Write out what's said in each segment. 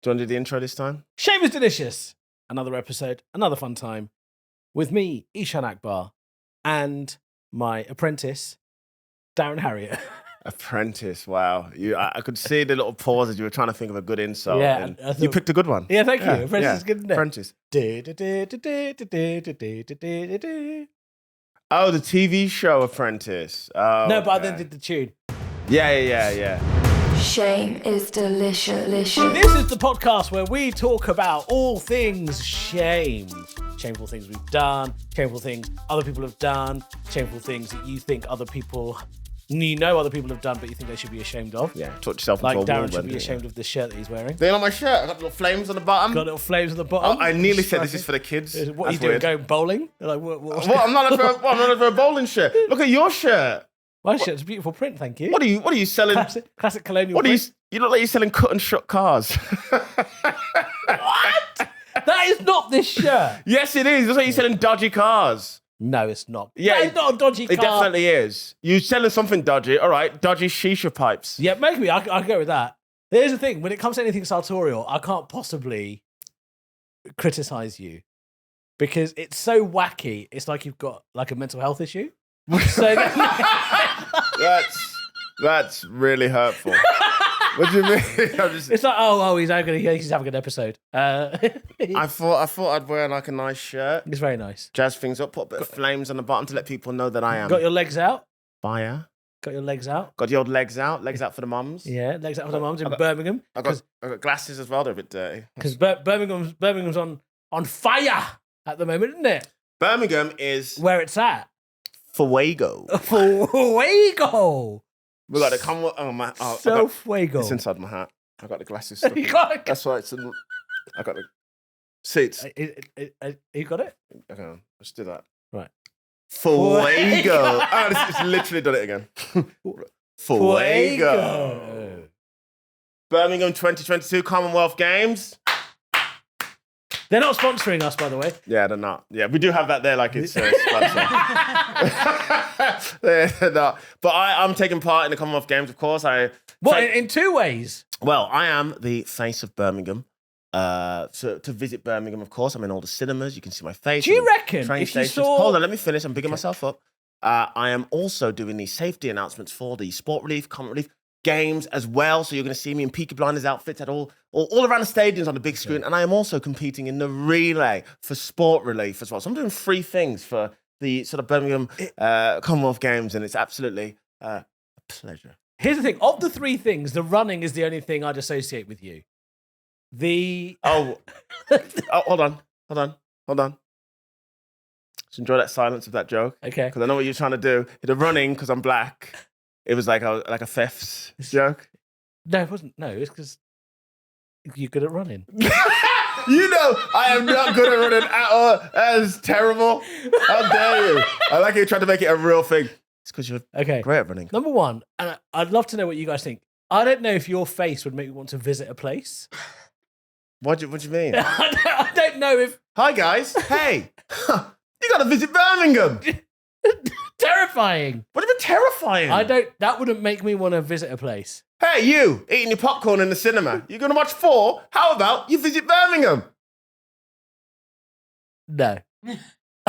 Do you want to do the intro this time? Shame is delicious. Another episode, another fun time with me, Eshaan Akbar, and my apprentice, Darren Harriott. Apprentice, wow. I could see the little pause as you were trying to think of a good insult. Yeah, and I thought- you picked a good one. Yeah, thank you. Apprentice is good, isn't it? Apprentice. No, Oh, the TV show Apprentice. Oh, but I okay. then did the tune. Yeah. Shame is delicious. This is the podcast where we talk about all things shame. Shameful things we've done, shameful things other people have done, shameful things that you think other people, other people have done, but you think they should be ashamed of. Yeah, touch yourself Like into a wall. Darren should be ashamed of the shirt that he's wearing. They're on my shirt. I got little flames on the bottom. Got little flames on the bottom. I nearly said this is for the kids. What are you That's doing? weird. Going bowling? Like, what? What? I'm not for a bowling shirt. Look at your shirt. My shirt's a beautiful print, thank you. What are you selling? Classic colonial What are print. you look like you're selling cut and shut cars. What? That is not this shirt. Yes, it is. It looks like you're selling dodgy cars. No, it's not. Yeah, That is not a dodgy car. It definitely is. You're selling something dodgy. All right, dodgy shisha pipes. Yeah, maybe. I can go with that. Here's the thing. When it comes to anything sartorial, I can't possibly criticize you because it's so wacky. It's like you've got like a mental health issue. So That's really hurtful. What do you mean? it's like, he's having an episode. I thought I'd wear like a nice shirt, It's very nice. jazz things up, put a bit of flames on the bottom to let people know that I am Got your legs out. fire. Got your legs out. Got the old legs out for the mums. Yeah, legs out for the mums in I got- Birmingham. I got glasses as well. They're a bit dirty. Because Birmingham's on fire at the moment, isn't it? Birmingham is Where it's at. fuego. Fuego. We got the Commonwealth. Oh my! Oh, So fuego. it's inside my hat. I got the glasses. Stuck You in. got it. That's why it's. I got the seats. You got it? Okay, let's do that. Right. Fuego. It's literally done it again. Fuego. Birmingham 2022 Commonwealth Games. They're not sponsoring us, by the way. Yeah, they're not. Yeah, we do have that there like it's sponsor. They're not. But I'm taking part in the Commonwealth Games, of course. In two ways? Well, I am the face of Birmingham. To visit Birmingham, of course. I'm in all the cinemas. You can see my face. Do you reckon Train if you stations. saw... Hold on, let me finish. I'm bigging myself up. I am also doing the safety announcements for the Sport Relief, Common Relief games as well. So you're going to see me in Peaky Blinders outfits at all around the stadiums on the big screen. And I am also competing in the relay for Sport Relief as well. So I'm doing 3 things for the sort of Birmingham Commonwealth Games, and it's absolutely a pleasure. Here's the thing. Of the 3 things, the running is the only thing I'd associate with you. Oh, hold on. Just enjoy that silence of that joke. Okay. Because I know what you're trying to do. The running, because I'm black, it was like a thefts joke. No, it wasn't. No, it's because you're good at running. You know, I am not good at running at all. That is terrible. How dare you? I like how you tried to make it a real thing. It's because you're Okay. great at running. Number 1, and I'd love to know what you guys think. I don't know if your face would make me want to visit a place. What do you mean? I don't know if... Hi, guys. Hey. You got to visit Birmingham. Terrifying. What do you mean terrifying? That wouldn't make me want to visit a place. Hey, you, eating your popcorn in the cinema. You're going to watch 4? How about you visit Birmingham? No.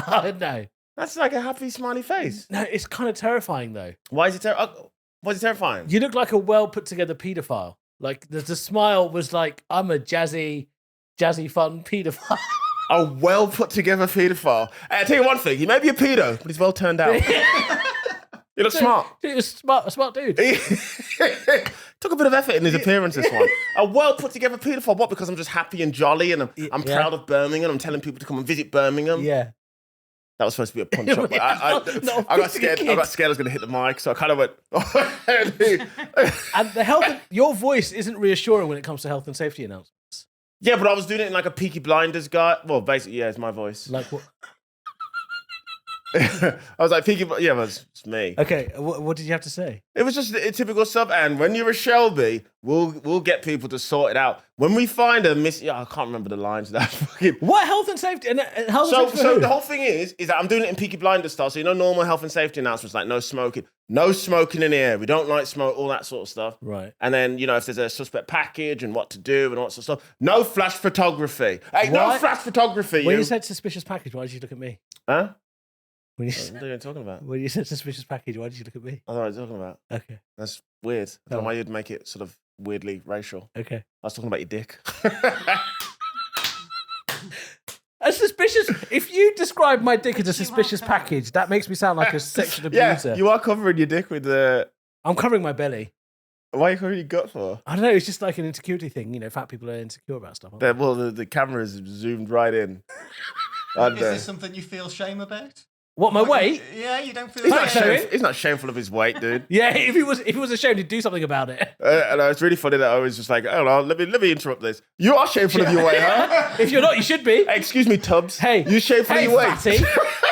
No. That's like a happy, smiley face. No, it's kind of terrifying, though. Why is it terrifying? You look like a well-put-together paedophile. Like, the smile was like, I'm a jazzy, fun paedophile. A well-put-together paedophile. Hey, I'll tell you one thing. He may be a pedo, but he's well turned out. You look smart. He's a smart dude. Took a bit of effort in his appearance, this one. A well-put-together paedophile. What? Because I'm just happy and jolly and I'm proud of Birmingham. I'm telling people to come and visit Birmingham. Yeah. That was supposed to be a punch-up. But I got scared. I got scared I was going to hit the mic, so I kind of went... And your voice isn't reassuring when it comes to health and safety announcements. Yeah, but I was doing it in like a Peaky Blinders guy. Well, basically, yeah, it's my voice. Like what? I was like, Peaky, yeah, it's me. Okay, what did you have to say? It was just typical stuff. And when you're a Shelby, we'll get people to sort it out. When we find a I can't remember the lines. That fucking. What health and safety? And health and safety for So who? the whole thing is that I'm doing it in Peaky Blinders style. So normal health and safety announcements like no smoking in here. We don't like smoke, all that sort of stuff. Right. And then if there's a suspect package and what to do and all that sort of stuff. No flash photography. Hey, no flash photography. When you said suspicious package, why did you look at me? Huh? When you What are you talking about? When you said suspicious package, why did you look at me? I don't know what you're talking about. Okay. That's weird. I don't know why you'd make it sort of weirdly racial. Okay. I was talking about your dick. A suspicious. If you describe my dick as a suspicious package, that makes me sound like a sexual abuser. Yeah, you are covering your dick with the. I'm covering my belly. Why are you covering your gut for? I don't know. It's just like an insecurity thing. Fat people are insecure about stuff. The camera is zoomed right in. Is this something you feel shame about? What, my weight? Yeah, you don't feel Shame. He's not shameful of his weight, dude. Yeah, if he was ashamed, he'd do something about it. And it's really funny that I was just like, I don't know, let me interrupt this. You are shameful of your weight, huh? If you're not, you should be. Hey, excuse me, Tubbs. Hey, you shameful of your weight. Fatty.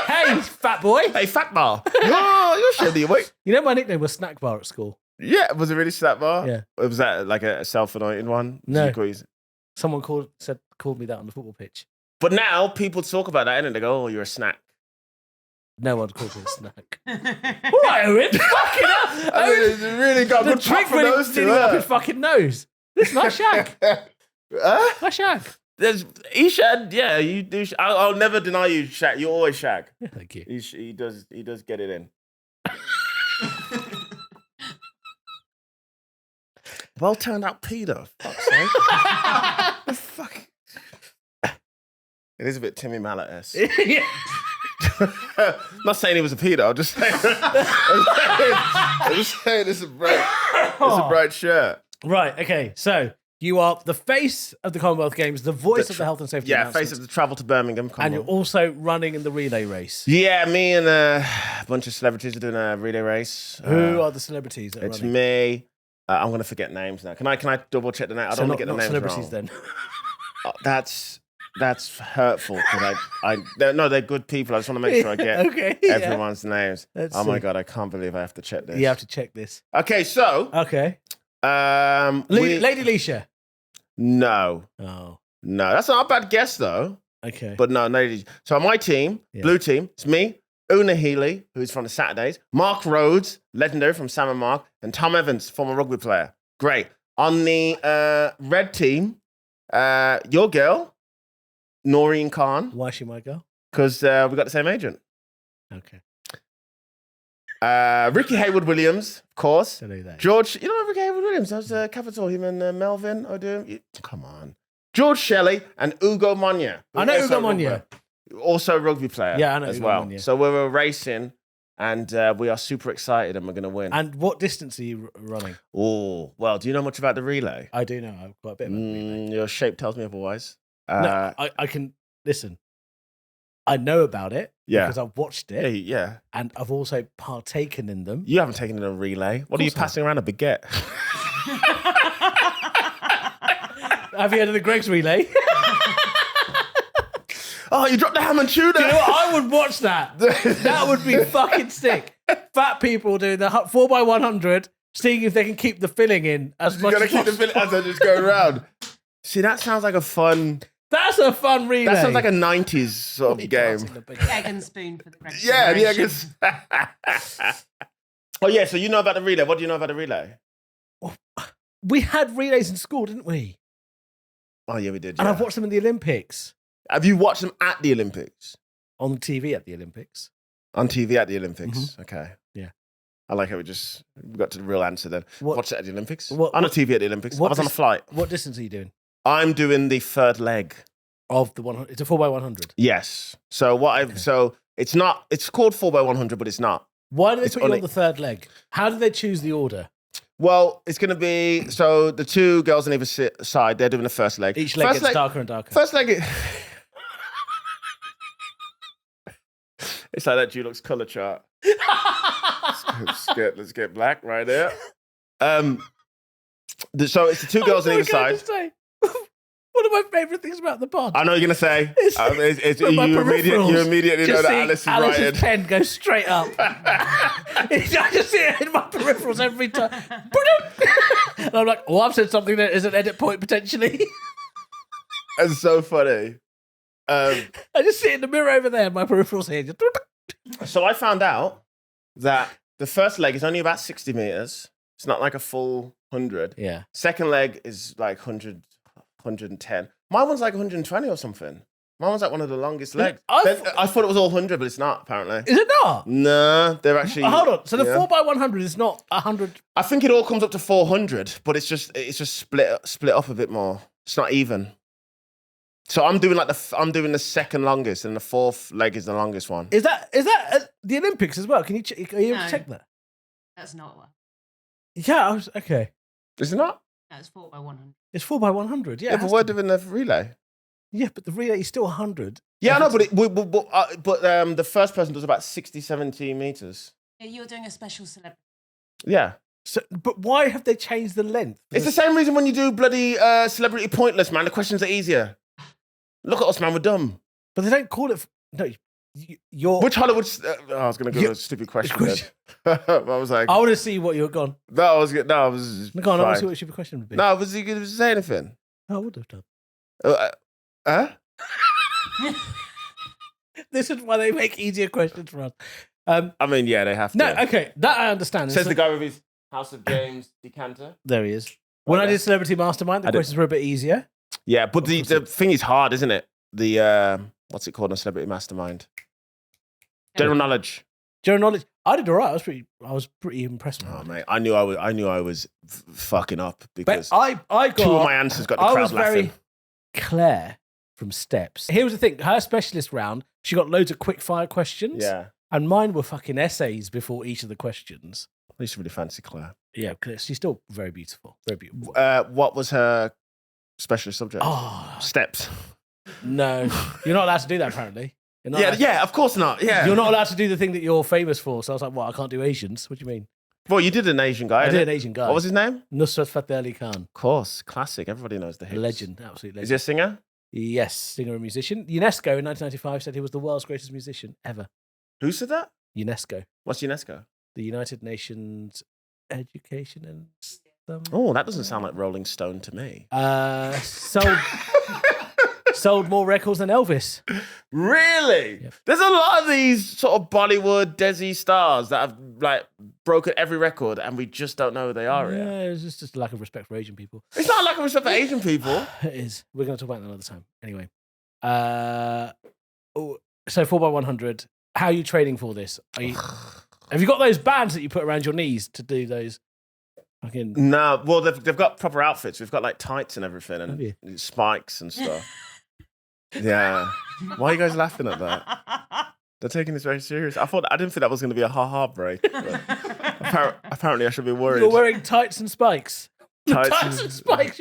Hey, fat boy. Hey, fat bar. You're shameful of your weight. My nickname was Snack Bar at school. Yeah, was it really Snack Bar? Yeah. Was that like a self-anointing one? No. Someone called me that on the football pitch. But now people talk about that and they go, "Oh, you're a snack." No one called me a snack. All right, Owen. Fucking hell. Owen really got The good trick pop from those two. up his fucking nose. This is my shag. My shag. There's Eshaan, yeah, you do. I'll never deny you, shag. You always shag. Yeah, thank you. He does get it in. Well turned out pedo. Fuck's sake. The fuck. It is a bit Timmy Mallet-esque. Yeah. I'm not saying he was a pedo. I'm just saying. It's a bright shirt. Right. Okay. So you are the face of the Commonwealth Games, the voice of the health and safety. Yeah, face of the travel to Birmingham. And you're also running in the relay race. Yeah, me and a bunch of celebrities are doing a relay race. Who are the celebrities that are It's running? me. I'm gonna forget names now. Can I double check the name? I don't want to get the names celebrities wrong. Then. That's hurtful because they're good people. I just want to make sure I get everyone's names. Oh my god, I can't believe I have to check this. You have to check this. Okay, so Okay. Lady Leisha. No, Oh. no, that's not a bad guess though. Okay. But no, Lady. So my team, blue team, it's me, Una Healy, who's from the Saturdays, Mark Rhodes, legendary from Sam and Mark, and Tom Evans, former rugby player. Great. On the red team, your girl, Noreen Khan. Why is she my girl? Because we got the same agent. Okay. Ricky Hayward-Williams, of course. Don't know that. George, you know Ricky Hayward-Williams? That was Capital, him and Melvin O'Doon. Come on. George Shelley and Ugo Monya. I know Ugo Monya. Also a rugby player Yeah, I know as Ugo well. Monya. So we were racing and we are super excited and we're going to win. And what distance are you running? Oh, well, do you know much about the relay? I do know quite a bit about the relay. Your shape tells me otherwise. No, I can listen. I know about it because I've watched it. Yeah. And I've also partaken in them. You haven't taken in a relay. What are you passing around, a baguette? Have you heard of the Greg's relay? Oh, you dropped the ham and tuna. You know what? I would watch that. That would be fucking sick. Fat people doing the 4x100, seeing if they can keep the filling in as much as possible. You're going to keep the filling as they're just going around. See, that sounds like a fun... That's a fun relay. That sounds like a 90s sort of game. Egg and spoon for the Greg's Yeah, the egg generation. and... Oh, yeah, so you know about the relay. What do you know about the relay? We had relays in school, didn't we? Oh, yeah, we did. And yeah. I've watched them in the Olympics. Have you watched them at the Olympics? On TV at the Olympics. On TV at the Olympics? Mm-hmm. Okay. Yeah. I like how we got to the real answer then. Watched it at the Olympics? On a TV at the Olympics. I was on a flight. What distance are you doing? I'm doing the third leg. Of the 100? It's a 4x100? Yes. So so it's not, it's called 4x100, but it's not. Why do they put you on the third leg? How did they choose the order? Well, it's going to be, so the two girls on either side, they're doing the first leg. Each leg gets darker and darker. First leg, it's like that Dulux colour chart. Let's get black right there. So it's the two girls on either side. One of my favourite things about the pod. I know you're gonna say. It's With my you peripherals. immediately know Just that see Alice is Alice's writing. pen go straight up. I just see it in my peripherals every time. And I'm like, oh, I've said something that is an edit point potentially. It's so funny. I just see it in the mirror over there. My peripherals here. Just... So I found out that the first leg is only about 60 meters. It's not like a full 100. Yeah. Second leg is like 100, 110. My one's like 120 or something. Mine was like one of the longest legs. I thought it was all 100, but it's not, apparently. Is it not? No, they're actually... Hold on. So the 4x100 is not 100... I think it all comes up to 400, but it's just split up a bit more. It's not even. So I'm doing the second longest, and the fourth leg is the longest one. Is that the Olympics as well? Can you are you able to check that? That's not what. Yeah, okay. Is it not? No, it's 4x100. It's 4x100. Yeah, but we're doing the relay. Yeah, but the relay is still 100. Yeah, I know, but the first person does about 60, 70 meters. Yeah, you're doing a special celebrity. Yeah. So, but why have they changed the length? It's the same reason when you do bloody Celebrity Pointless, man. The questions are easier. Look at us, man. We're dumb. But they don't call it... No, you're... Which Hollywood... I was going to go to a stupid question then. I was like... I want to see what you're gone. No, I was... No, I was... Go on, I want to see what your stupid question would be. No, was he going to say anything? I would have done. Huh? This is why they make easier questions for us. I mean, yeah, they have to. No, okay, that I understand. Says the guy with his House of Games decanter. There he is. When I did Celebrity Mastermind, the questions were a bit easier. Yeah, but the thing is hard, isn't it? The what's it called on Celebrity Mastermind? General knowledge. General knowledge. I did all right. I was pretty impressed with Oh it. mate, I knew I was fucking up because I got two of my answers got the I crowd was laughing. very Claire from Steps. Here was the thing. Her specialist round, she got loads of quick fire questions. Yeah. And mine were fucking essays before each of the questions. I used to really fancy Claire. Yeah, she's still very beautiful. Very beautiful. What was her specialist subject? Oh, Steps. no. You're not allowed to do that, apparently. Yeah, of course not. Yeah. You're not allowed to do the thing that you're famous for. So I was like, well, I can't do Asians. What do you mean? Well, you did an Asian guy. I did an Asian guy. What was his name? Nusrat Fateh Ali Khan. Of course. Classic. Everybody knows the hits. Legend, absolute legend. Is he a singer? Yes, singer and musician. UNESCO in 1995 said he was the world's greatest musician ever. Who said that? UNESCO. What's UNESCO? The United Nations Education and Oh, that doesn't sound like Rolling Stone to me. Sold more records than Elvis. Really? Yep. There's a lot of these sort of Bollywood Desi stars that have like broken every record, and we just don't know who they are. Yeah, Yet. it's just a lack of respect for Asian people. It's not a lack of respect for Asian people. It is. We're going to talk about that another time. Anyway. So 4x100. How are you training for this? Have you got those bands that you put around your knees to do those? Fucking... No, well, they've got proper outfits. We've got like tights and everything, and spikes and stuff. Yeah. Why are you guys laughing at that? They're taking this very serious. I didn't think that was going to be a ha-ha break. Apparently, I should be worried. You're wearing tights and spikes. Tights and spikes.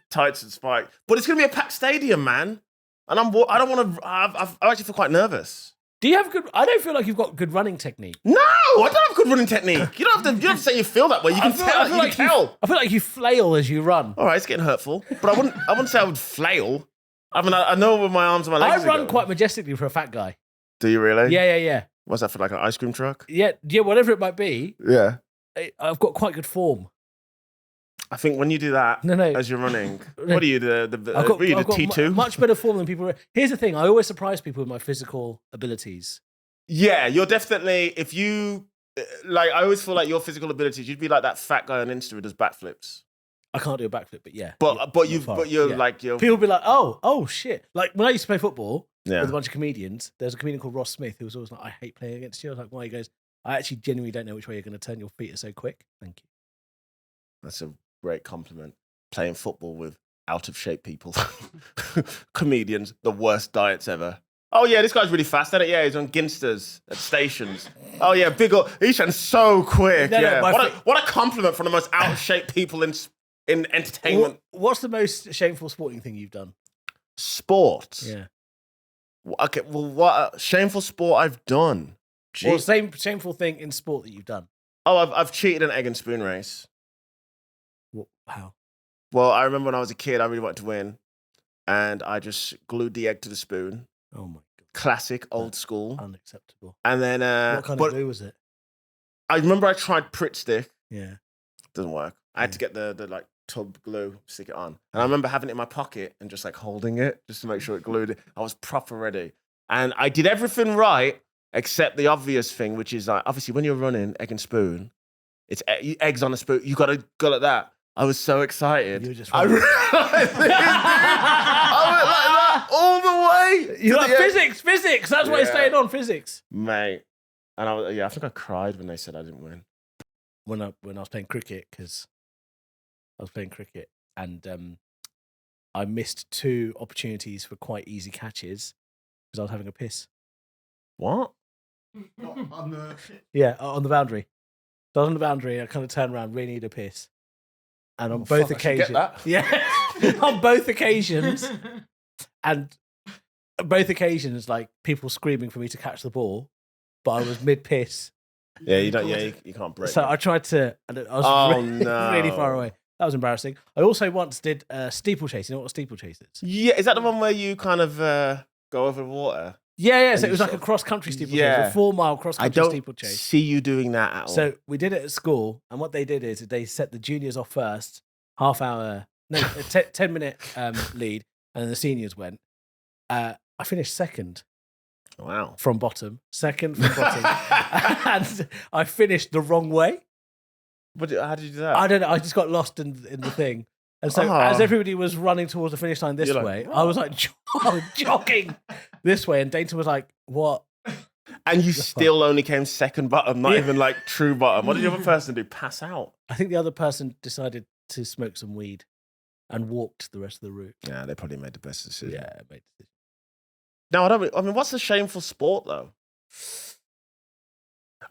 Tights and spikes. But it's going to be a packed stadium, man. And I don't want to. I actually feel quite nervous. Do you have good? I don't feel like you've got good running technique. No, I don't have good running technique. You don't have to say you feel that way. You can tell. You can tell. I feel like you flail as you run. All right, it's getting hurtful, but I wouldn't say I would flail. I mean, I know where my arms and my legs. I run quite majestically for a fat guy. Do you really? Yeah. What's that for? Like an ice cream truck? Yeah, whatever it might be. Yeah. I've got quite good form. I think when you do that, as you're running, what are you, the T2? Much better form than people. Here's the thing: I always surprise people with my physical abilities. Yeah, you're definitely. If you like, I always feel like your physical abilities, you'd be like that fat guy on Insta who does backflips. I can't do a backflip, but yeah. You're like people be like, oh shit. Like when I used to play football with a bunch of comedians, there's a comedian called Ross Smith who was always like, I hate playing against you. I was like, why? He goes, I actually genuinely don't know which way you're going to turn. Your feet are so quick. Thank you. That's a great compliment. Playing football with out of shape people, comedians, the worst diets ever. Oh yeah, this guy's really fast at it. Yeah, he's on Ginsters at stations. Oh yeah, big up. He's so quick. What a compliment from the most out of shape people in entertainment. What's the most shameful sporting thing you've done? Sport. Yeah. Okay. Well, what shameful sport I've done? Well, same shameful thing in sport that you've done. Oh, I've cheated an egg and spoon race. How? Well, I remember when I was a kid, I really wanted to win. and I just glued the egg to the spoon. Oh my god. Classic, old school. Unacceptable. And then, What kind of glue was it? I remember I tried Pritt Stick. Yeah. Doesn't work. I had to get the like tub glue, stick it on. And I remember having it in my pocket and just like holding it just to make sure it glued it. I was proper ready. And I did everything right except the obvious thing, which is like, obviously when you're running egg and spoon, it's eggs on a spoon. You got to go like that. I was so excited. You were just I running. I went like that all the way. You're to like, the end. physics. That's why it stayed on, physics. Mate. And I think I cried when they said I didn't win. When I was playing cricket, because I was playing cricket and I missed 2 opportunities for quite easy catches because I was having a piss. What? On the... Yeah, on the boundary. So I was on the boundary. I kind of turned around, really need a piss, and on both fuck, I should get occasions, that. yeah, on both occasions, and both occasions, like people screaming for me to catch the ball, but I was mid piss. Yeah, you don't. Yeah, you can't break. So it. I tried to, and I was no. really far away. That was embarrassing. I also once did steeplechase. You know what a steeplechase is? Yeah, is that the one where you kind of go over water? Yeah. So you it was like a sort of- cross-country steeplechase, Yeah. a 4-mile I cross-country don't steeplechase. see you doing that at all. So we did it at school, and what they did is they set the juniors off first, a 10-minute lead, and then the seniors went. I finished second wow. from bottom, and I finished the wrong way. How did you do that? I don't know. I just got lost in the thing. And so Oh. as everybody was running towards the finish line this You're like, way, I was like jogging this way. And Dainton was like, what? And you still only came second bottom, not even like true bottom. What did the other person do? Pass out? I think the other person decided to smoke some weed and walked the rest of the route. Yeah, they probably made the best decision. Yeah, made the decision. No, I mean, what's the shameful sport though?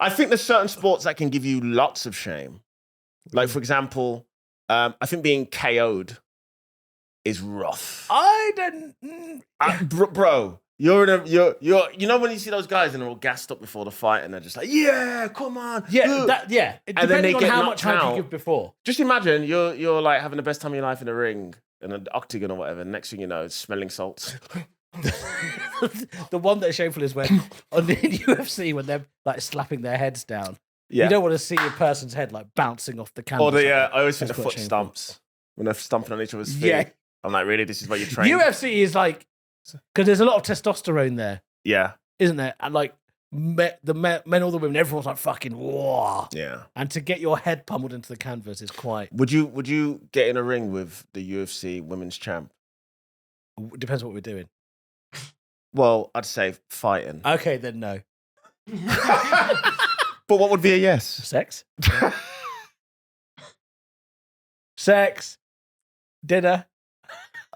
I think there's certain sports that can give you lots of shame. Like, for example, I think being KO'd is rough. I didn't. Bro, you know when you see those guys and they're all gassed up before the fight and they're just like, yeah, come on. Yeah. And then they Depending on get how knocked much hype out. you give before. Just imagine you're like having the best time of your life in a ring, in an octagon or whatever. Next thing you know, it's smelling salts. The one that's shameful is when on the UFC when they're like slapping their heads down. Yeah. You don't want to see a person's head like bouncing off the canvas. Or I always think That's the quite foot shameful. stamps when they're stomping on each other's feet. Yeah. I'm like, really? This is what you train? UFC is like because there's a lot of testosterone there, Yeah. isn't there? And like the men or the women, everyone's like fucking whoa. Yeah. And to get your head pummeled into the canvas is quite. Would you get in a ring with the UFC women's champ? Depends what we're doing. Well, I'd say fighting. Okay, then no. But what would be a yes? Sex. Sex. Dinner.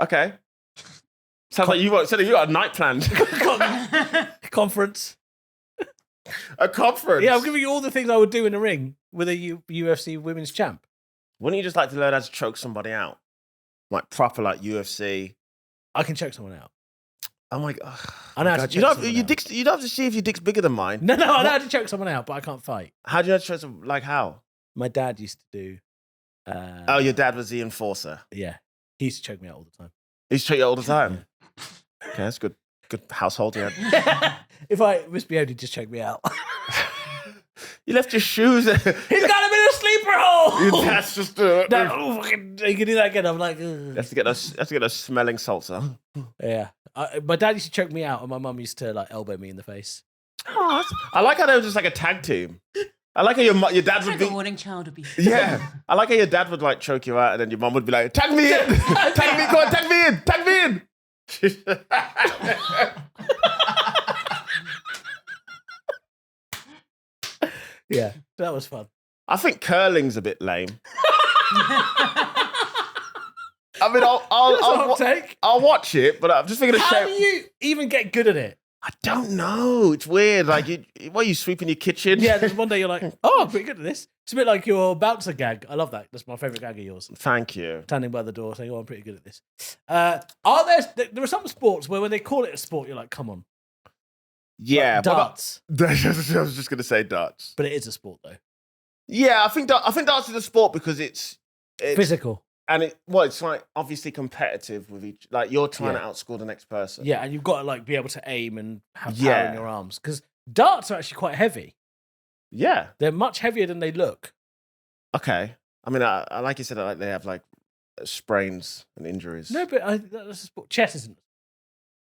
Okay. Sounds like you got a night planned. Conference. A conference. Yeah, I'm giving you all the things I would do in a ring with a UFC women's champ. Wouldn't you just like to learn how to choke somebody out? Like proper like UFC. I can choke someone out. Oh my god. I know how to God, choke you don't someone have, out. you don't have to see if your dick's bigger than mine. No, I know how to choke someone out, but I can't fight. How do you know how to choke someone? Like how? My dad used to do. Oh, your dad was the enforcer. Yeah, he used to choke me out all the time. He used to choke you all the time. Okay, that's good. Good household you had. If I misbehaved, he'd just choke me out. You left your shoes. He's got him in a sleeper hole. Your dad's just No, oh, fucking, you can do that again. I'm like, ugh. Have to get those smelling salts. Huh? Yeah. My dad used to choke me out, and my mum used to like elbow me in the face. I like how they were just like a tag team. I like how your dad It's would like be. a warning child abuse. Yeah, I like how your dad would like choke you out, and then your mum would be like, "Tag me in, tag me, go on, tag me in, tag me in." Yeah, that was fun. I think curling's a bit lame. I mean, I'll watch it, but I'm just thinking of How do shame. you even get good at it? I don't know. It's weird. Like, what are you sweeping your kitchen? Yeah, there's one day you're like, oh, I'm pretty good at this. It's a bit like your bouncer gag. I love that. That's my favourite gag of yours. Thank you. Standing by the door saying, oh, I'm pretty good at this. There are some sports where when they call it a sport, you're like, come on. Yeah, Like darts. I was just gonna say darts. But it is a sport, though. Yeah, I think darts is a sport because it's Physical. it's like obviously competitive with each. Like you're trying to outscore the next person. Yeah, and you've got to like be able to aim and have power Yeah. in your arms because darts are actually quite heavy. Yeah. They're much heavier than they look. Okay. I mean, I like you said, like they have like sprains and injuries. No, but that's a sport. Chess isn't.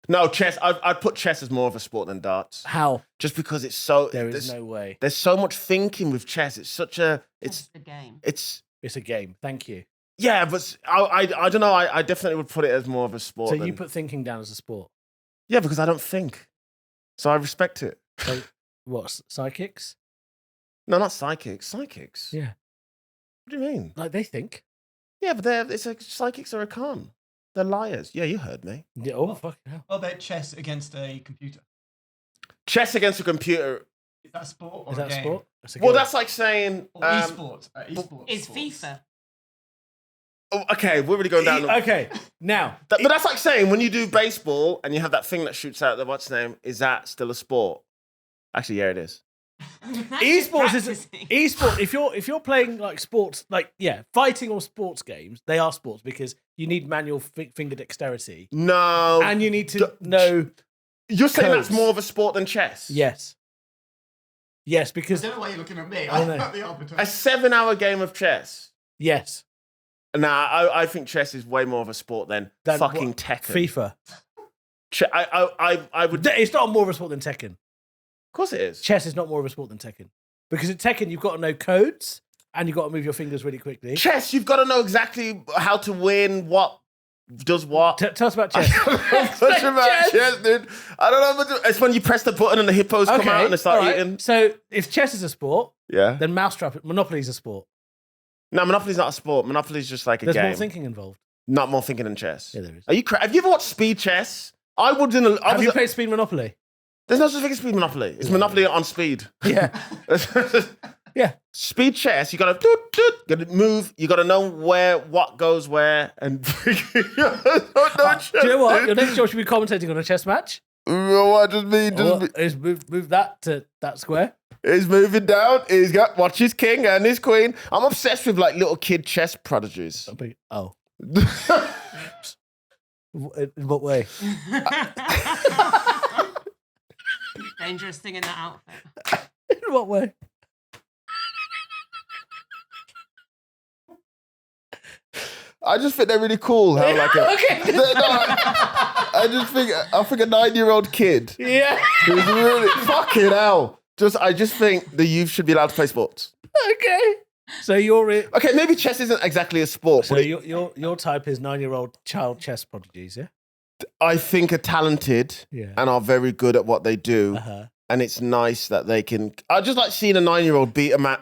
No, chess. I'd put chess as more of a sport than darts. How? Just because it's so. There is no way. There's so much thinking with chess. It's such a. It's the game. It's. It's a game. Thank you. Yeah, but I don't know. I definitely would put it as more of a sport. So than, you put thinking down as a sport. Yeah, because I don't think. So I respect it. So what? Psychics? No, not psychics. Psychics. Yeah. What do you mean? Like they think. Yeah, but it's like psychics are a con. They're liars. Yeah, you heard me. Yeah, oh, fucking hell. What about chess against a computer? Chess against a computer. Is that a sport or Is a that a game? sport? That's a Well, game. that's like saying. Or esports. Esports. It's sports. FIFA. Oh, okay, we're really going down. Okay, now. But that's like saying when you do baseball and you have that thing that shoots out the what's name, is that still a sport? Actually, yeah, it is. Esports is esport. If you're playing like sports, like fighting or sports games, they are sports because you need manual finger dexterity No. and you need to know. You're saying codes. that's more of a sport than chess? Yes, I because don't know why you're looking at me. I I'm know. not the arbiter. A 7-hour game of chess? yes, Nah, I think chess is way more of a sport than Than fucking what? Tekken. FIFA. I would. Of It's not more of a sport than Tekken. course it is. Chess is not more of a sport than Tekken because in Tekken you've got to know codes and you've got to move your fingers really quickly. Chess, you've got to know exactly how to win, what does what. Tell us about chess. Much about chess, dude. I don't know. But it's when you press the button and the hippos come out and they start all right. eating. So if chess is a sport, Yeah. then Monopoly is a sport. No, Monopoly's not a sport. Monopoly's just like a There's game. more thinking involved. Not more thinking than chess. Yeah, there is. Are you? Have you ever watched Speed Chess? I wouldn't. Have you played Speed Monopoly? There's no such thing as Speed Monopoly. It's Monopoly on speed. Yeah. Yeah. Speed chess, you gotta gotta move. You gotta know what goes where, and Do you know what? Your next show should be commentating on a chess match. What does mean? Is move that to that square. He's moving down. He's got watch his king and his queen. I'm obsessed with like little kid chess prodigies. Oh. In what way? Dangerous thing in that outfit. In what way? I just think they're really cool. How like a, Okay. I think a 9-year-old kid Yeah. who's really fucking hell. I just think the youth should be allowed to play sports. Okay. So you're it. Okay, maybe chess isn't exactly a sport, So but your type is 9-year-old child chess prodigies, yeah? I think are talented Yeah. and are very good at what they do. Uh-huh. And it's nice that they can. I just like seeing a 9-year-old beat a man.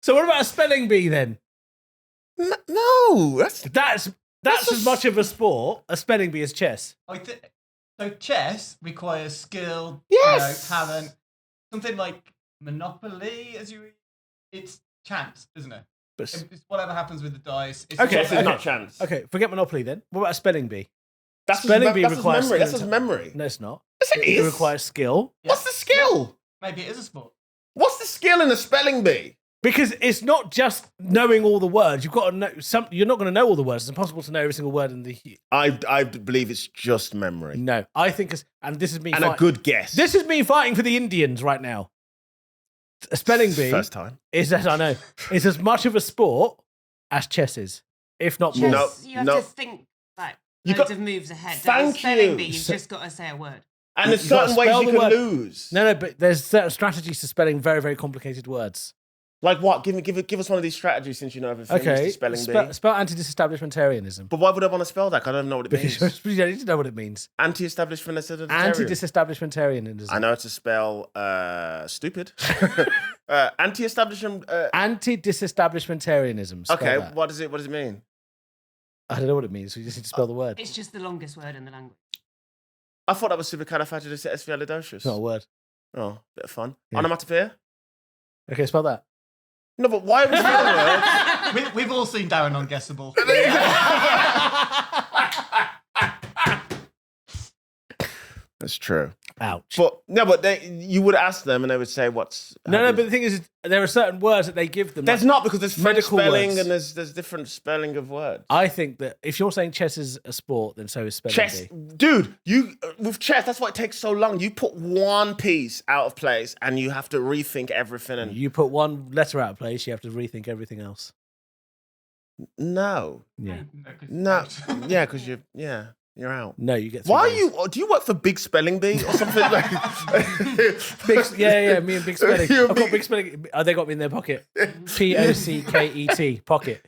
So what about a spelling bee then? No, That's as much of a sport as spelling bee as chess. So chess requires skill, Yes! talent. Something like Monopoly, it's chance, isn't it? But It's whatever happens with the dice. It's Okay, chess is not chance. okay, forget Monopoly then. What about a spelling bee? That's Spelling bee that's requires memory. That's skill his and memory. No, it's not. Yes, it It is. requires skill What's the skill? Maybe it is a sport. What's the skill in a spelling bee? because it's not just knowing all the words. You've got to know some. You're not going to know all the words. It's impossible to know every single word in the. I believe it's just memory No, I think it's, and this is me. and a good guess. This is me fighting for the Indians right now. A spelling bee First time. is that I know it's as much of a sport as chess is, if not more. No, Chess, you have no. to think like You loads got- of moves ahead. Thank With spelling you. bee, you've So- just got to say a word. And there's You've got to certain ways spell you the can word. lose. No, but there's certain strategies to spelling very, very complicated words. Like what? Give us one of these strategies since you know everything. Okay, Mr. Spelling bee. spell anti-disestablishmentarianism. But why would I want to spell that? 'Cause I don't know what it Because means. you don't need to know what it means. Anti-establishment. Anti-disestablishmentarianism. I know how to spell stupid. Anti-establishment. Anti-disestablishmentarianism. Spell Okay, that. what does it mean? I don't know what it means. So you just need to spell the word. It's just the longest word in the language. I thought that was supercalifragilisticexpialidocious. It's not a word. Oh, bit of fun. Yeah. Onomatopoeia? Okay, spell that. No, but why was the other word? We've all seen Darren on Guessable. That's true. Ouch. But no, but you would ask them and they would say, "What's No, but the thing is, there are certain words that they give them. There's like not because there's French medical spelling words. and there's different spelling of words. I think that if you're saying chess is a sport, then so is spelling Chess, bee. dude. You with chess, that's why it takes so long. You put one piece out of place and you have to rethink everything. And You put one letter out of place, you have to rethink everything else. no, Yeah. no, yeah, because you're out. No, you get. 3 Why are days. you? Do you work for Big Spelling Bee or something? Like, Me and Big Spelling. You're I've got Big Spelling. Oh, they got me in their pocket. Pocket. Pocket.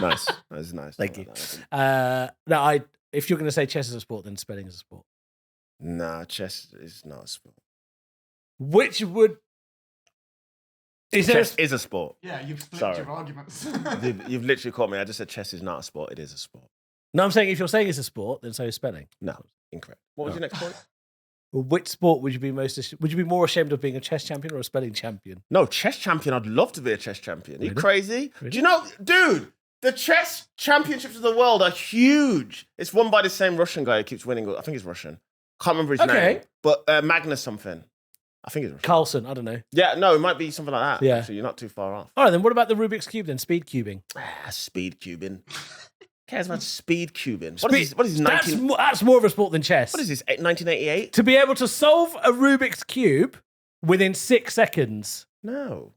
Nice. That's nice. Thank you. That. No, if you're going to say chess is a sport, then spelling is a sport. Nah, chess is not a sport. Which would is there? Chess is a sport. Yeah, you've flipped Sorry. your arguments. You've literally caught me. I just said chess is not a sport. It is a sport. No, I'm saying if you're saying it's a sport, then so is spelling. No, incorrect. What was your next point? Well, which sport would you be would you be more ashamed of being a chess champion or a spelling champion? No, chess champion. I'd love to be a chess champion. Are you Really? crazy? Really? Do you know, dude? The chess championships of the world are huge. It's won by the same Russian guy who keeps winning. I think he's Russian. Can't remember his Okay. name. But Magnus something. I think he's Russian. Carlson, I don't know. Yeah, no, it might be something like that. Yeah. Actually, you're not too far off. All right, then what about the Rubik's Cube then? Speed cubing. Speed cubing. Cares about speed cubing. What is this? That's more of a sport than chess. What is this? 1988? To be able to solve a Rubik's Cube within 6 seconds. No.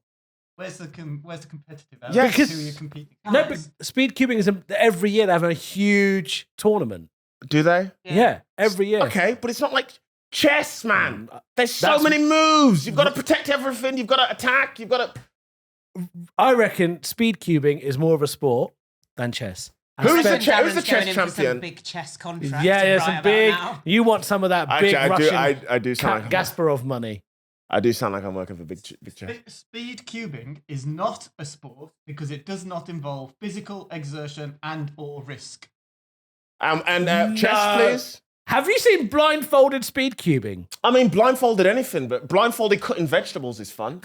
Where's the competitive element? Yeah, because- Who are you competing? No, but speed cubing is every year they have a huge tournament. Do they? Yeah, every year. Okay, but it's not like chess, man. There's so That's- many moves. You've got to protect everything. You've got to attack. You've got to. I reckon speed cubing is more of a sport than chess. And Who's the spe- who's the Darren's chess going in for some champion? big chess contract. Yeah, right some about big. now. You want some of that big Actually, Russian I do sound like Gasparov money. I do sound like I'm working for big chess. Speed cubing is not a sport because it does not involve physical exertion and or risk. And chess, No. please. Have you seen blindfolded speed cubing? I mean, blindfolded anything, but blindfolded cutting vegetables is fun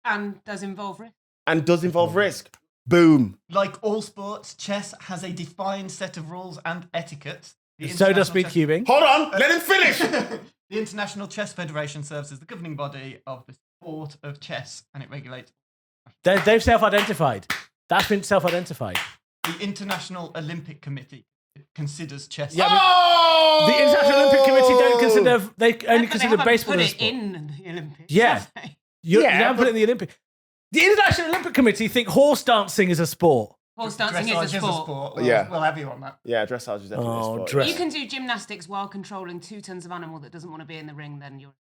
And does involve risk. and does involve risk. Boom. Like all sports, chess has a defined set of rules and etiquette. The So does International speed Chess- cubing. Hold on, let him finish. The International Chess Federation serves as the governing body of the sport of chess, and it regulates. They've self-identified. That's been self-identified. The International Olympic Committee considers chess. Yeah, but Oh! the International Olympic Committee don't consider. They only But consider they baseball put as a it sport. in the Olympics. Yeah. have they? You Yeah, haven't put but- it in the Olympic. The International Olympic Committee think horse dancing is a sport. Horse dancing is a sport. We'll, Yeah. we'll have you on that. Yeah, dressage is definitely a Oh, sport. dress- You can do gymnastics while controlling 2 tons of animal that doesn't want to be in the ring, then you're.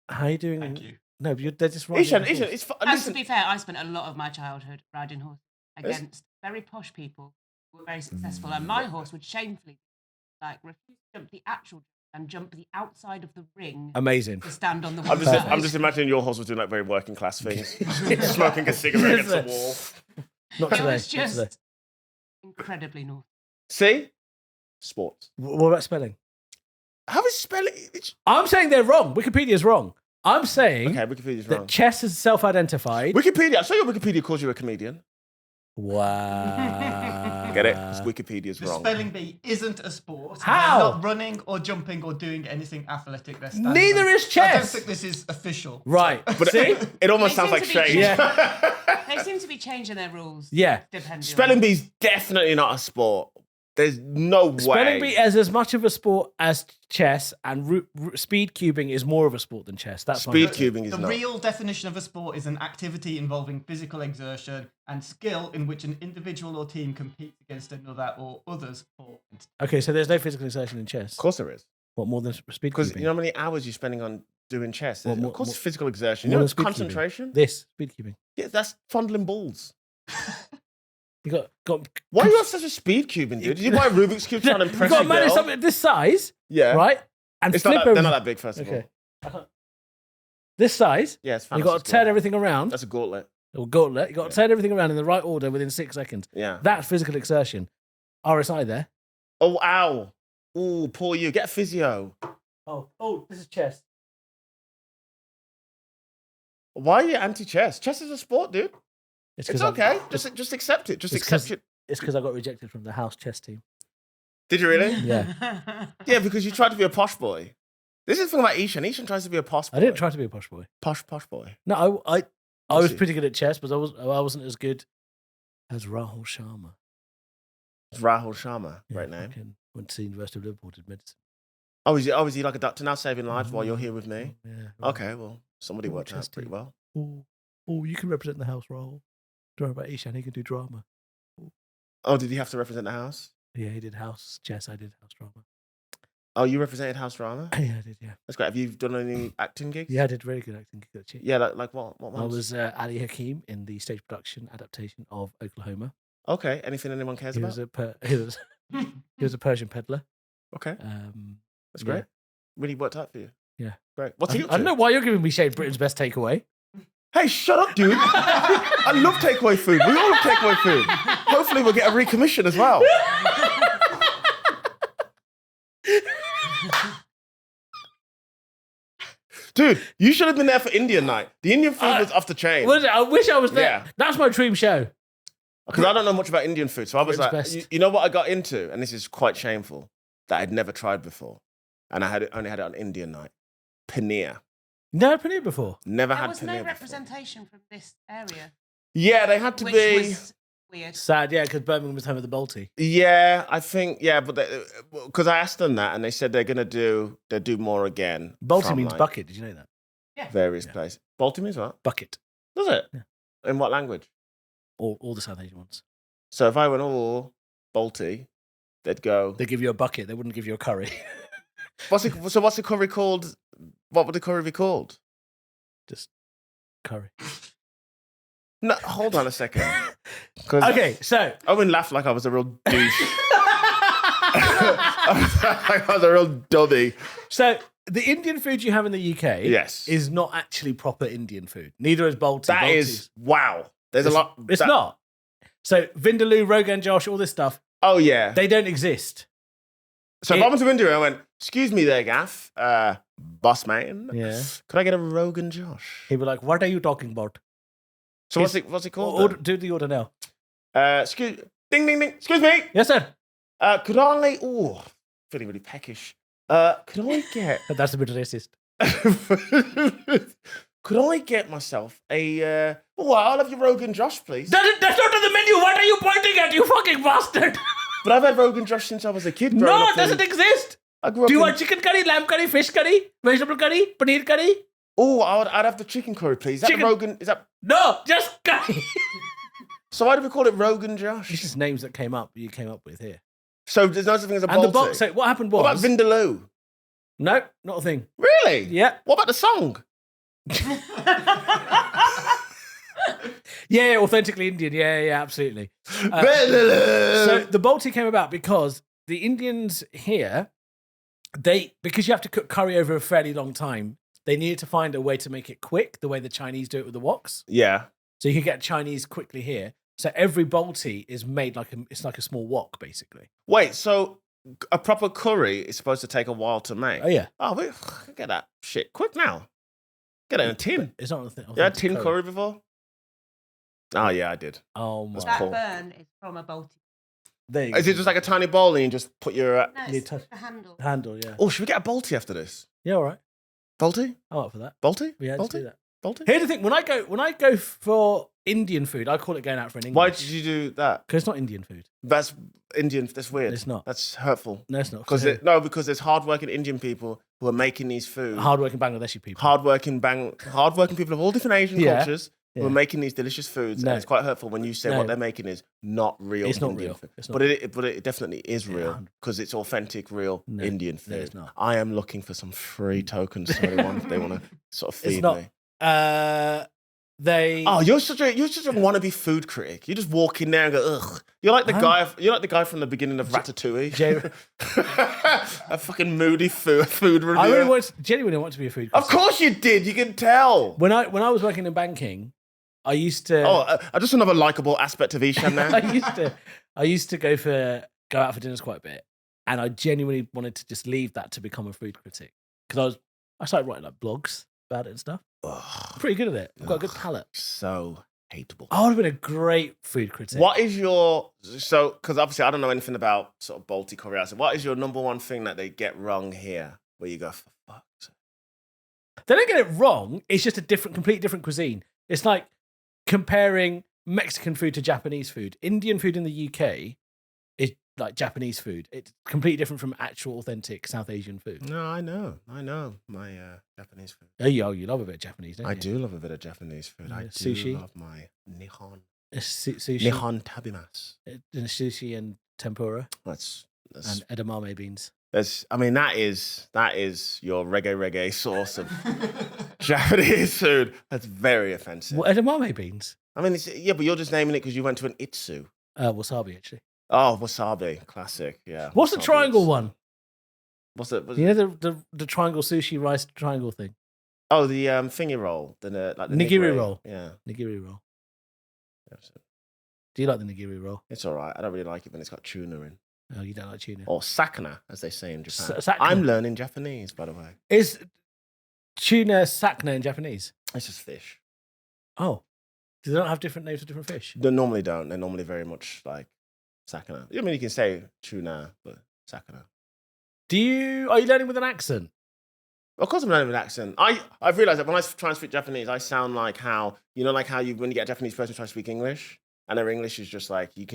How are you doing? Thank you. No, but they're just riding. Ishan, a horse. it's fun. And to Listen, be fair, I spent a lot of my childhood riding horses against very posh people who were very successful, and my horse would shamefully refuse to jump the actual jump and jump the outside of the ring Amazing. to stand on the I'm one just, side. I'm just imagining your horse was doing like very working class things, smoking a cigarette against the wall. Not It today. was Not today. just incredibly naughty. See, sports. What about spelling? How is spelling? I'm saying they're wrong. Wikipedia's wrong. I'm saying Okay, Wikipedia's that wrong. chess is self-identified. Wikipedia. I saw your Wikipedia calls you a comedian. Wow. Get it? It's Wikipedia's The wrong. spelling bee isn't a sport. How? They're not running or jumping or doing anything athletic. They're standing Neither on- is I don't chess. think this is official. Right. But See? it almost They sounds seem like to be shade. Yeah. They seem to be changing their rules. Yeah. Depending Spelling on bee's definitely not a sport. There's no way. Spelling bee is as much of a sport as chess, and speed cubing is more of a sport than chess. That's my Speed opinion. cubing is The not. real definition of a sport is an activity involving physical exertion and skill in which an individual or team competes against another or others for. Okay, so there's no physical exertion in chess. Of course there is. What, more than speed Because cubing? you know how many hours you're spending on doing chess? Well, of course it's physical exertion. more You know than it's speed cubing. concentration. This speed cubing. Yeah, that's fondling balls. You got Why do you have such a speed cubing, dude? Did you buy a Rubik's Cube trying to you impress got a to manage girl? something this size, Yeah. right? And It's flip not that, over. they're not that big, first of Okay. all. This size. Yeah, it's You got to fantasy turn sport. everything around. That's a gauntlet. Or gauntlet. You got to turn everything around in the right order within 6 seconds. Yeah. That's physical exertion. RSI there. Oh, ow. Oh, poor you. Get a physio. Oh, this is chess. Why are you anti-chess? Chess is a sport, dude. It's 'cause okay. I'm- Just accept it. Just it's accept 'cause- it. It's because I got rejected from the house chess team. Did you really? Yeah. Yeah, because you tried to be a posh boy. This is the thing about Eshaan. Eshaan tries to be a posh boy. I didn't try to be a posh boy. Posh boy. No, I Was was he? pretty good at chess, but I wasn't as good as Rahul Sharma. It's Rahul Sharma. Yeah, Great name. fucking went to the University of Liverpool, did medicine. Oh, is he like a doctor now, saving lives while you're here with me? Yeah. Right. Okay, well, somebody Oh, worked out chess pretty team. well. Oh, you can represent the house, Rahul. Don't worry about Eshaan, he can do drama. Oh, did he have to represent the house? Yeah, he did house chess, I did house drama. Oh, you represented House Drama? Yeah, I did, yeah. That's great. Have you done any acting gigs? Yeah, I did very good acting. Actually. Yeah, like what? What I ones? was Ali Hakim in the stage production adaptation of Oklahoma. Okay. Anything anyone cares He about? was he was a Persian peddler. Okay. That's great. Yeah. Really worked out for you. Yeah. Great. What's he up to? I don't know why you're giving me Shane Britain's best takeaway. Hey, shut up, dude. I love takeaway food. We all love takeaway food. Hopefully we'll get a recommission as well. Dude, you should have been there for Indian night. The Indian food was off the chain. Was it? I wish I was there. Yeah. That's my dream show. Because I don't know much about Indian food. So I was Britain's like, best. you know what I got into? And this is quite shameful, that I'd never tried before. And I only had it on Indian night. Paneer. Never been here before. Never There had was paneer no before. representation from this area, Yeah, they had to which be. was weird. Sad, yeah, because Birmingham was home of the Balti. Yeah, I think, yeah, but because I asked them that and they said they'll do more again. Balti from, means like, bucket. Did you know that? various places. Balti means what? Bucket. Does it? Yeah. In what language? All the South Asian ones. So if I went, Balti, they'd go, They give you a bucket. They wouldn't give you a curry. what's the curry called? What would the curry be called? Just curry. No, hold on a second. 'Cause Okay, so Owen laughed like I was a real douche. I was a real dummy. the Indian food you have in the UK Yes. is not actually proper Indian food. Neither is Balti. That Balti's- is, wow. There's a lot. It's not. So Vindaloo, Rogan Josh, all this stuff, Oh, yeah. they don't exist. So if I went to India, I went, excuse me there, Gaff, boss man. Yeah. Could I get a Rogan Josh? He'd be like, "What are you talking about?" So what's it called? Order, do the order now. Excuse, ding, ding, ding. Excuse me. Yes, sir. Could I, feeling really peckish. Could I get, That's a bit racist. could I get myself I'll have your Rogan Josh, please. That's not on the menu. What are you pointing at, you fucking bastard? But I've had Rogan Josh since I was a kid. growing No, up it doesn't in- exist. I grew up Do you in- want chicken curry, lamb curry, fish curry, vegetable curry, paneer curry? Oh, I'd have the chicken curry, please. Is that Chicken- Rogan? Is that? No, just curry. So why do we call it Rogan Josh? This is names that you came up with here. So there's no such thing as a And the Baltic. box. So what happened What about was Vindaloo? no, not a thing. Really? Yeah, What about the song? yeah, authentically Indian. Yeah, absolutely. Vindaloo. So the Balti came about because the Indians here, because you have to cook curry over a fairly long time, they needed to find a way to make it quick, the way the Chinese do it with the woks. Yeah. So you can get Chinese quickly here. So every Balti is made it's like a small wok, basically. Wait, so a proper curry is supposed to take a while to make? Oh yeah, Oh, wait, get that shit quick now. Get it in a tin. it's not a thing. You had tin curry before? Oh, yeah, I did. Oh my. That's That cool. burn is from a Balti. There you Is go. it just like a tiny bowl and you just put your... No, You it's touch- the handle. handle? Yeah. Oh, should we get a Balti after this? Yeah, all right. Balti? I'm up for that. Balti? Yeah, let's Balti? do that. Balti? Here's the thing: when I go for Indian food, I call it going out for an English. Why did you do that? Because it's not Indian food. That's Indian. That's weird. It's not. That's hurtful. No, it's not. Because there's hardworking Indian people who are making these food. Hardworking Bangladeshi people. Hardworking people of all different Asian Yeah, cultures who yeah. are making these delicious foods. No. And it's quite hurtful when you say No. what they're making is not real. It's not Indian real. food. It's not But it definitely is Yeah, real 100%. because it's authentic, real No, Indian food. no, it's not. I am looking for some free tokens to anyone if they want to sort of It's feed not. me. They. Oh, you're such a wannabe food critic. You just walk in there and go, ugh. You're like the guy from the beginning of Ratatouille. Jay- A fucking moody food reviewer. I really genuinely want to be a food. Of critic. course you did. You can tell. When I was working in banking, I used to. Just another likable aspect of Eshaan now. I used to go out for dinners quite a bit, and I genuinely wanted to just leave that to become a food critic because I started writing like blogs about it and stuff. Ugh, I'm pretty good at it. I've got a good palate. so hateable. I would have been a great food critic. What is your because obviously I don't know anything about sort of Balti curry. So what is your number one thing that they get wrong here? Where you go, for fuck's sake? They don't get it wrong. It's just a completely different cuisine. It's like comparing Mexican food to Japanese food. Indian food in the UK is like Japanese food. It's completely different from actual authentic South Asian food. No, I know my Japanese food. Oh, you love a bit of Japanese, don't you? I do love a bit of Japanese food. I do Sushi? love my Nihon. Sushi, Nihon tabimasu. Sushi and tempura That's and edamame beans. that is your reggae source of Japanese food. That's very offensive. What, edamame beans? I mean, but you're just naming it because you went to an itsu. Wasabi, actually. Oh, wasabi, classic. Yeah. What's the Wasabi triangle is- one? What's it? You know the triangle sushi rice triangle thing? Oh, the thingy roll, the Nigiri roll. Yeah, Nigiri roll. yeah, so Do you like the nigiri roll? it's all right. I don't really like it when it's got tuna in, Oh, you don't like tuna. or sakana, as they say in Japan. Sakana. I'm learning Japanese, by the way. Is tuna sakna in Japanese? It's just fish. Oh. Do they not have different names for different fish? They normally don't. They're normally very much like sakana. I mean, you can say tuna, but sakana. Are you learning with an accent? Of course, I'm learning with an accent. I've realized that when I try and speak Japanese, I sound like how when you get a Japanese person try to speak English, and their English is just like you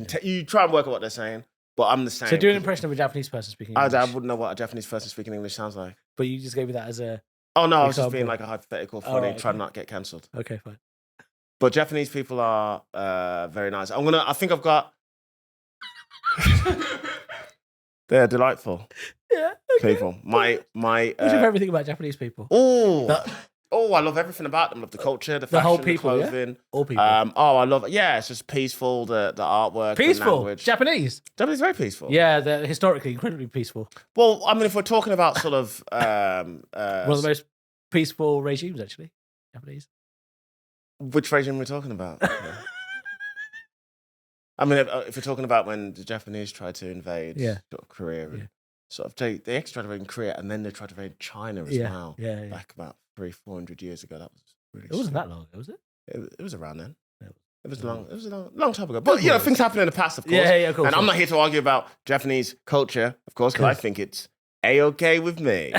try and work out what they're saying, but I'm the same. So do an impression of a Japanese person speaking English. I wouldn't know what a Japanese person speaking English sounds like. But you just gave me that as a... Oh no, I was just example. being like a hypothetical, funny, right, try okay. to not get cancelled. Okay, fine. But Japanese people are very nice. I think I've got. They're delightful Yeah, okay. people. My What's your favourite thing about Japanese people? I love everything about them. I love the culture, the fashion, whole people, the yeah? clothing. All people. I love it. Yeah, it's just peaceful. The artwork, the Peaceful. language. Japanese. Japanese is very peaceful. Yeah, they're historically incredibly peaceful. Well, I mean, if we're talking about sort of One of the most peaceful regimes, actually. Japanese. which regime we're talking about. Yeah. I mean, if we're talking about when the Japanese tried to invade sort of Korea, and sort of they actually tried to invade Korea, and then they tried to invade China as well. Yeah. Back about 300-400 years ago. That was really. It wasn't that long ago, was it? It was around then. Yeah. It was a long time ago. But things happen in the past, of course. Yeah, of course. And I'm not here to argue about Japanese culture, of course, because I think it's A-okay with me.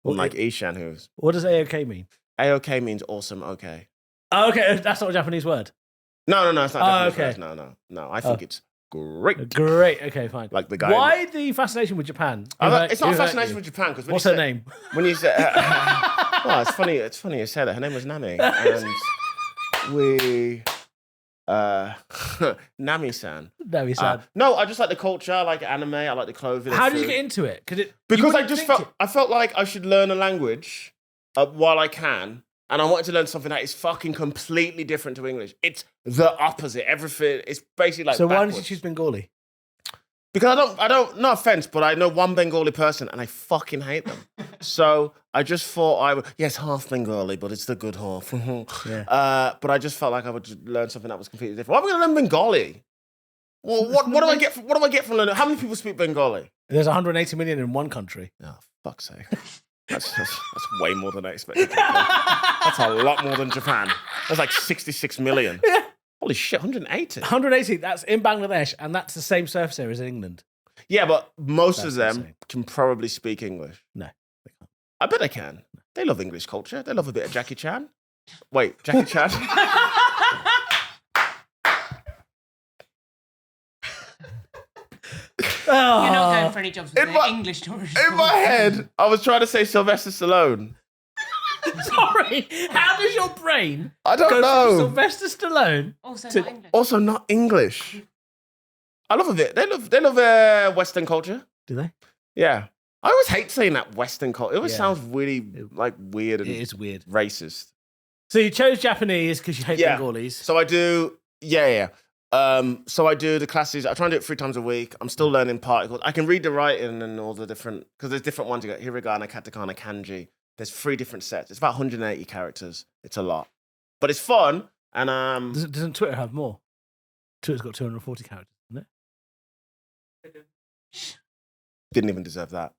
Unlike Eshaan, who's What does AOK mean? A-okay means awesome. Okay. Oh, okay, that's not a Japanese word. No, it's not Japanese. okay. Word. No. I think it's great. Great. Okay, fine. Like the guy. Why the fascination with Japan? It's not a fascination with Japan because What's her name? When you say, well, it's funny. It's funny you say that. Her name was Nami, and we, Nami-san. Nami-san. No, I just like the culture. I like anime. I like the clothing. How and did you food. get into it? Because I felt like I should learn a language while I can. And I wanted to learn something that is fucking completely different to English. It's the opposite. Everything. It's basically like. So why backwards. did you choose Bengali? Because I don't. No offense, but I know one Bengali person, and I fucking hate them. So I just thought I would. Yes, half Bengali, but it's the good half. Yeah. But I just felt like I would learn something that was completely different. Why am I going to learn Bengali? Well, what do I get? What do I get from learning? How many people speak Bengali? There's 180 million in one country. Oh, fuck's sake. That's way more than I expected. That's a lot more than Japan. That's like 66 million. Yeah. Holy shit, 180. 180, that's in Bangladesh, and that's the same surface area as in England. Yeah, but most That's of them insane. can probably speak English. No, they can't. I bet they can. They love English culture. They love a bit of Jackie Chan. Wait, Jackie Chan? You're not going for any jobs with In the my- English tourist. In my head, I was trying to say Sylvester Stallone. Sorry, how does your brain I don't go know. from Sylvester Stallone? Also To- not English. Also, not English. I love a bit. They love Western culture. Do they? Yeah. I always hate saying that Western culture. It always Yeah. sounds really like weird and It is weird. racist. So you chose Japanese because you hate Yeah. Bengalis. So I do, yeah. So I do the classes. I try and do it 3 times a week. I'm still learning particles. I can read the writing and all the different, because there's different ones. You got hiragana, katakana, kanji. There's 3 different sets. It's about 180 characters. It's a lot, but it's fun. And Doesn't Twitter have more? Twitter's got 240 characters, doesn't it? didn't even deserve that.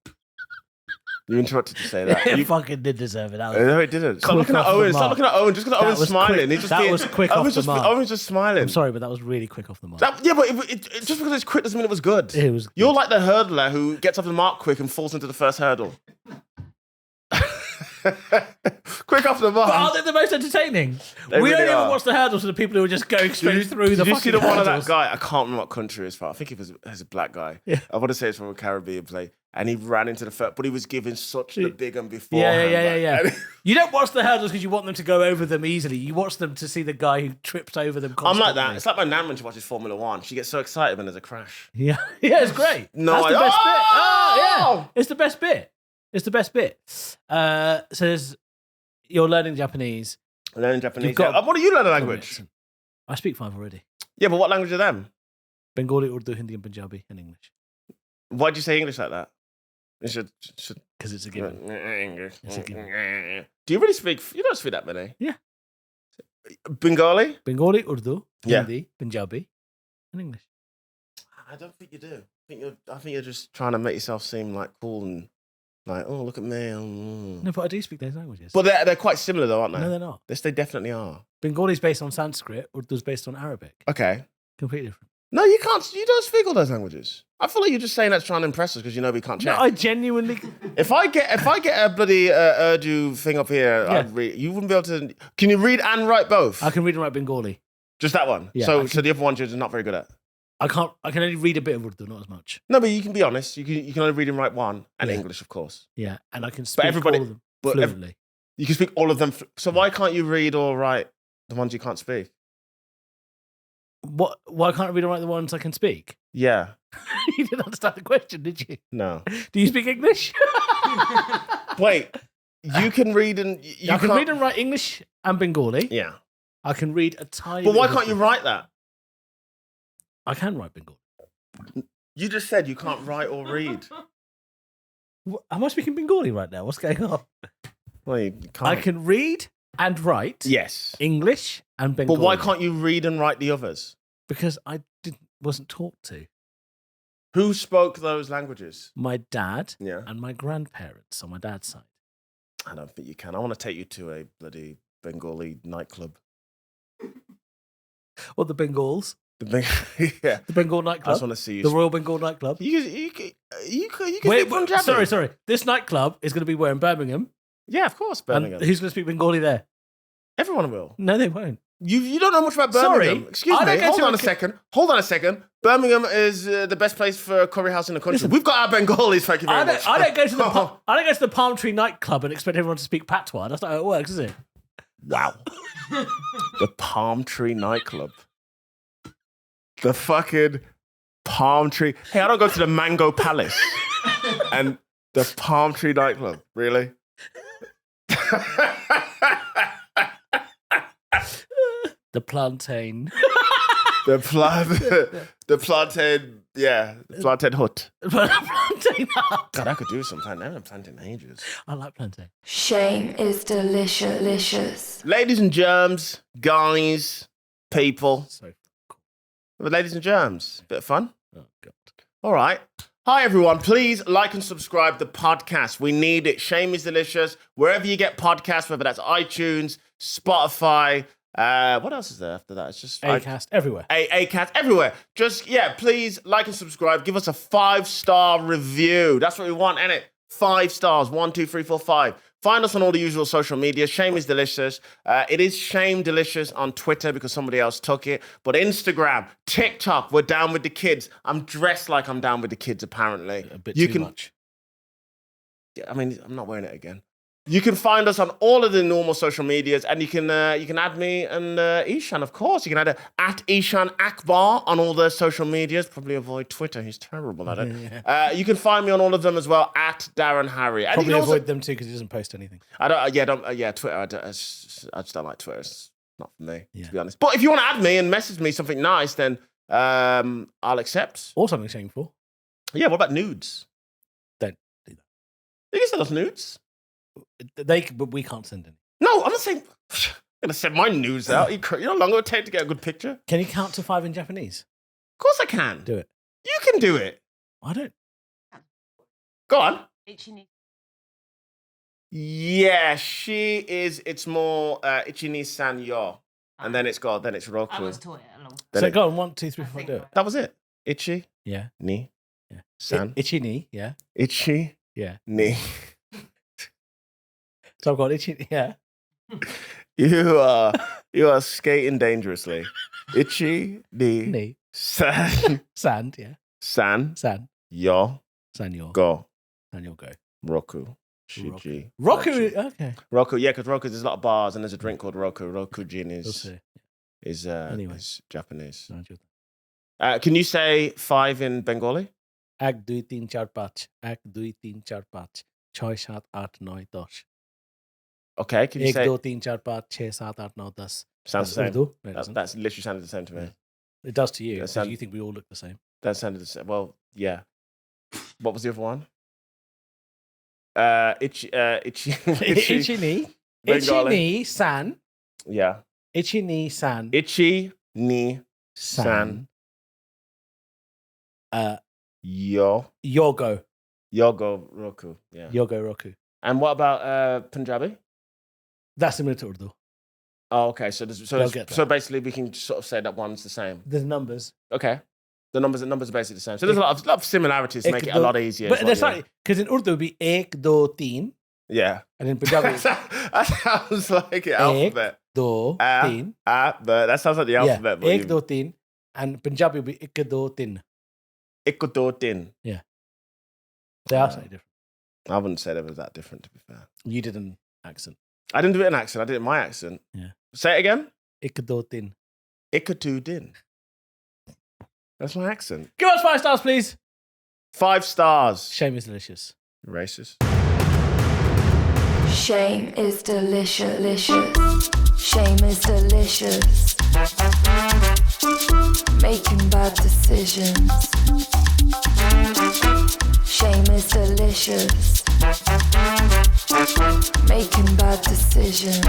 You interrupted to say that. It You, fucking did deserve it. That was, no, it didn't. Stop Quick looking at off the Owen. Stop mark. looking at Owen. Just because That Owen's was smiling. quick- He's just that being, was quick off Owen's the just, mark. Owen's just smiling. I'm sorry, but that was really quick off the mark. Yeah, but just because it's quick doesn't mean it was good. It was You're good. like the hurdler who gets off the mark quick and falls into the first hurdle. Quick off the mark. But aren't they the most entertaining? They We really only ever are. watch the hurdles for the people who are just going straight through the Did you fucking see the one of that hurdles. guy? I can't remember what country it's from. I think it was a black guy. Yeah. I want to say it's from a Caribbean play. And he ran into the first, but he was giving such the big one Yeah, beforehand. yeah. like, You don't watch the hurdles because you want them to go over them easily. You watch them to see the guy who trips over them I'm constantly. like that. It's like my nan when she watches Formula One. She gets so excited when there's a crash. Yeah, yeah, it's great. No, That's the best bit. Oh! Oh, yeah, it's the best bit. It's the best bit. So you're learning Japanese. Learning Japanese. You've got- Yeah. What do you learn a language? I speak 5 already. Yeah, but what language are them? Bengali, Urdu, Hindi, and Punjabi, and English. Why'd you say English like that? You should Because it's a given. English. It's a given. Do you really speak? You don't speak that many. Yeah. Bengali? Bengali, Urdu, Yeah. Hindi, Punjabi, and English. I don't think you do. I think you're just trying to make yourself seem like cool and like, oh, look at me. No, but I do speak those languages. But they're quite similar though, aren't they? no, they're not. Yes, they definitely are. Bengali's based on Sanskrit, Urdu's based on Arabic. Okay. Completely different. No, you can't. You don't speak all those languages. I feel like you're just saying that's trying to impress us because you know we can't No, check. I genuinely. If I get a bloody Urdu thing up here, Yeah. I'd read. You wouldn't be able to. Can you read and write both? I can read and write Bengali. Just that one. Yeah, I so can- the other ones you're just not very good at. I can't. I can only read a bit of Urdu, not as much. No, but you can be honest. You can only read and write one, and Yeah. English, of course. Yeah, and I can speak everybody- all of them but fluently. You can speak all of them. So why can't you read or write the ones you can't speak? What? Why can't I read and write the ones I can speak? Yeah. You didn't understand the question, did you? No. Do you speak English? Wait. You can read and you I can can't- read and write English and Bengali. Yeah. I can read a tiny. But why bit of can't you Urdu. write that? I can write Bengali. You just said you can't write or read. Am I speaking Bengali right now? What's going on? Well, you can't. I can read and write Yes. English and Bengali. But why can't you read and write the others? Because I wasn't taught to. Who spoke those languages? My dad Yeah. and my grandparents on my dad's side. I don't think you can. I want to take you to a bloody Bengali nightclub. Or the Bengals. Yeah. The Bengal I nightclub. just want to see you. The Royal Bengal nightclub. You can Wait, speak Punjabi. sorry. This nightclub is going to be where in Birmingham. Yeah, of course, Birmingham. And who's going to speak Bengali there? Everyone will. No, they won't. You don't know much about Sorry, Birmingham. Excuse I don't me. go Hold to on a a second. Hold on a second. Birmingham is the best place for a curry house in the country. Listen, We've got our Bengalis. Thank you very much. I don't go to the I don't go to the Palm Tree nightclub and expect everyone to speak patois. That's not how it works, is it? Wow. The Palm Tree nightclub. The fucking Palm Tree. Hey, I don't go to the Mango Palace and the Palm Tree nightclub. Really? The plantain. The plantain. Yeah, the plantain hut. Plantain. God, I could do sometime. I haven't planted in ages. I like plantain. Shame is delicious. Ladies and germs, guys, people. So, Ladies and germs, bit of fun. oh god. All right. Hi, everyone. Please like and subscribe the podcast. We need it. Shame is delicious. Wherever you get podcasts, whether that's iTunes, Spotify. What else is there after that? It's just Acast everywhere. Acast everywhere. Just please like and subscribe. Give us a 5-star review. That's what we want, innit? 5 stars. 1, 2, 3, 4, 5. Find us on all the usual social media. Shame is delicious. It is Shame Delicious on Twitter because somebody else took it. But Instagram, TikTok, we're down with the kids. I'm dressed like I'm down with the kids, apparently. A bit too much. Yeah, I mean, I'm not wearing it again. You can find us on all of the normal social medias, and you can add me and Eshaan, of course. You can add at Eshaan Akbar on all the social medias. Probably avoid Twitter. He's terrible at it. You can find me on all of them as well at Darren Harriott. And you Probably can also- avoid them too because he doesn't post anything. I don't. Twitter. I just don't like Twitter. It's not for me, Yeah. to be honest. But if you want to add me and message me something nice, then I'll accept. Or something shameful. Yeah. What about nudes? Don't do You can send us nudes. that. But we can't send any. No, I'm not saying. I'm gonna send my nudes out. You know how long it would take to get a good picture? Of Can you count to 5 in Japanese? course I can. Do it. You can do it. I don't. Go on. Ichi ni Yeah, she is. It's more Ichi-ni-san yo. And then it's Roku. I was taught it along. So go on, 1, 2, 3, 4, do it. That was it. Ichi, Yeah. ni, Yeah. san. Itchy knee, yeah. Ichi, Yeah. ni. So I've got itchy, yeah. You are skating dangerously. Ichi, ni, Knee. san, Sand, yeah. san, San. yo, San your. go. San your go. Roku. Shiji. Roku, okay. Roku, yeah, because Roku, there's a lot of bars and there's a drink called Roku. Roku gin We'll is see. Anyway. Is Japanese. No, you're- Can you say 5 in Bengali? 1, 2, 3, 4, 5. 1, 2, 3, 4, 5. 6, 7, 8, 9, 10. Okay, can you 1, say 2, 3, 4, 5, 6, 7, 8, 9, 10. sounds That's the same? Urdu? No, it doesn't. That's literally sounded the same to me. It does to you, That because sound- you think we all look the same. That sounded the same. Well, yeah. What was the other one? Itchy. Itchy knee. Itchy Bengali. knee, san. Yeah. Itchy knee, san. Ichi ni san yo Yogo. yogo roku. Yeah. Yogo Roku. And what about Punjabi? That's similar to Urdu. Oh, okay. So They'll get so that. basically we can sort of say that one's the same. There's numbers. Okay. The numbers are basically the same. So there's a lot of similarities to make it a lot easier. But is there's what you're- like, because in Urdu it would be 1, 2, 3. Yeah. And in Punjabi, That sounds like an alphabet. 2, 3. That sounds like the Yeah, alphabet. 1, 2, 3. And Punjabi would be 1, 2, 3. Ikudotin. They are slightly different. I wouldn't say they were that different, to be fair. You did an accent. I didn't do it in accent. I did it in my accent. Yeah. Say it again. 1, 2, 3. Ikatudin. That's my accent. Give us 5 stars, please. 5 stars. Shame is delicious. Racist. Shame is delicious. Shame is delicious. Making bad decisions. Shame is delicious. Making bad decisions.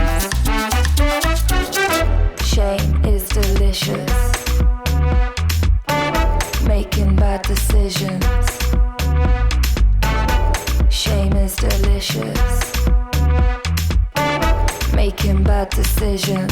Shame is delicious. Making bad decisions. Shame is delicious. Making bad decisions.